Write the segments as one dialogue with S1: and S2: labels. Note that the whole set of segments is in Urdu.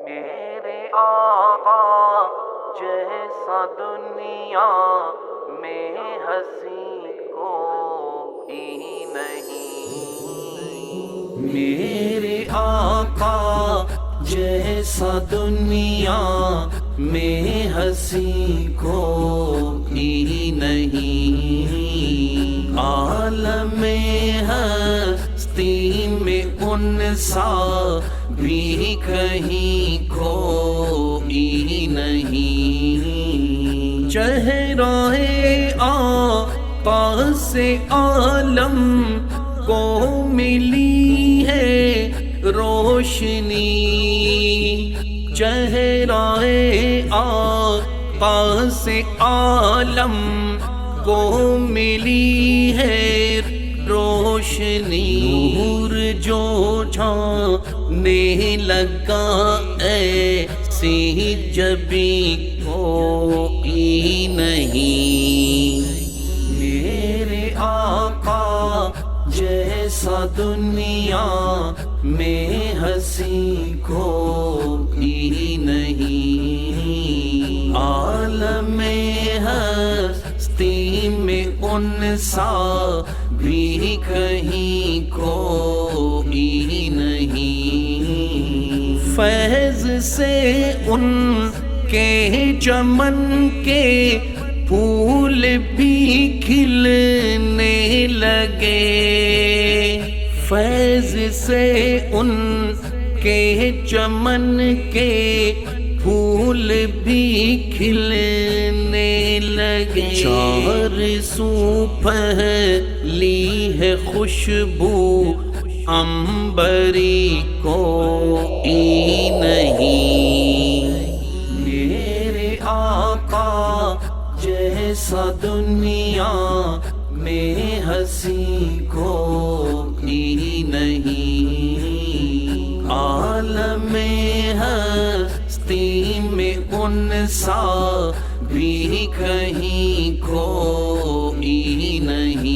S1: میرے آقا جیسا دنیا میں ہنسی کوئی نہیں، میرے آقا جیسا دنیا میں ہنسی کوئی نہیں، عالم ہستی میں ان سا بھی کہیں کوئی نہیں، چہرہ آقا سے عالم کو ملی ہے روشنی، چہرہ آقا سے عالم کو ملی ہے روشنی، نور جو جھانے لگا ایسی جبھی کوئی نہیں، میرے آقا جیسا دنیا میں ہنسی کوئی نہیں، عالم ہستی میں ان سا بھی کہیں کوئی نہیں، فیض سے ان کے چمن کے پھول بھی کھلنے لگے، فیض سے ان کے چمن کے پھول بھی کھلنے لگے، چار سو پھیلی ہے خوشبو عنبری کوئی نہیں، میرے آقا جیسا دنیا میں ہنسی کوئی نہیں، عالم ہستی میں ان سا بھی کہیں کوئی نہیں،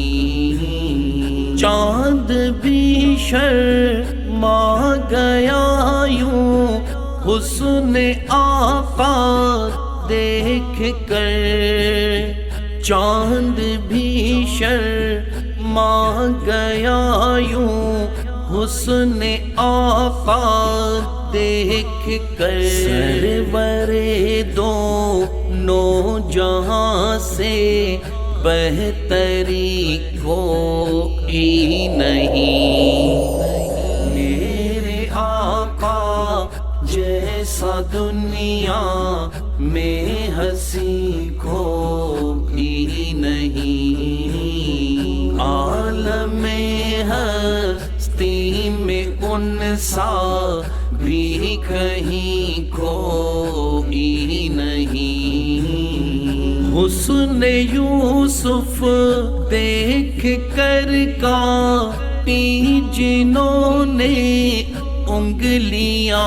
S1: چاند بھی شرما گیا یوں حسن آقا دیکھ کر، چاند بھی شرما گیا یوں حسن آقا دیکھ کر، سرور دونوں جہاں سے بہتری کوئی نہیں، میرے آقا جیسا دنیا میں ہنسی کوئی نہیں، عالم ہستی میں ان سا بھی کہیں کوئی نہیں، حسن یوسف دیکھ کر کاپی جنہوں نے انگلیاں،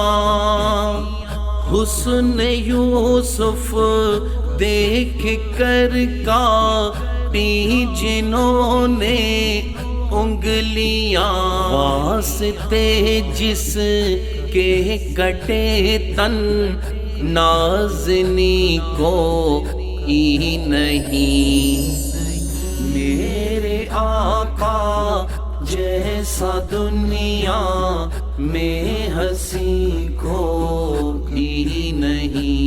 S1: حسن یوسف دیکھ کر کاپی جنہوں نے انگلیاں، واسطے جس کے کٹے تن نازنی کوئی نہیں، میرے آقا جیسا دنیا میں ہنسی کوئی نہیں،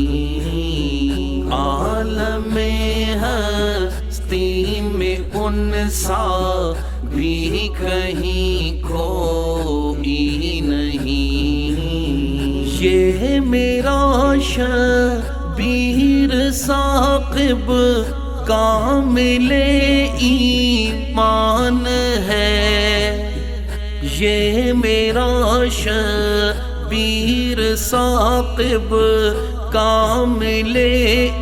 S1: عالم ہستی میں ان سا بھی کہیں کوئی نہیں، یہ میرا شبیر ثاقب کامل ایمان ہے، یہ میرا شبیر ثاقب کامل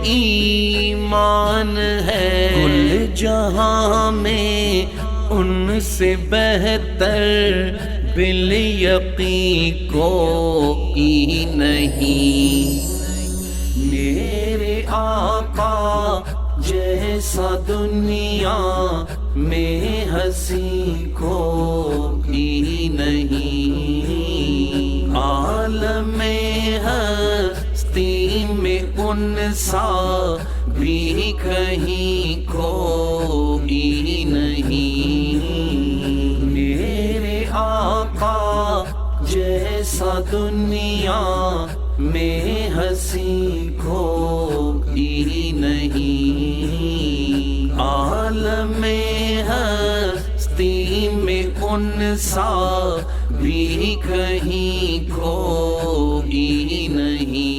S1: ایمان ہے، کل جہاں میں ان سے بہتر بالیقین کوئی نہیں، میرے آقا جیسا دنیا میں ہنسی کوئی نہیں، عالم ہے ان سا بھی کہیں کوئی نہیں، میرے آقا جیسا دنیا میں ہنسی کوئی نہیں، عالم ہستی میں ان سا بھی کہیں کوئی نہیں۔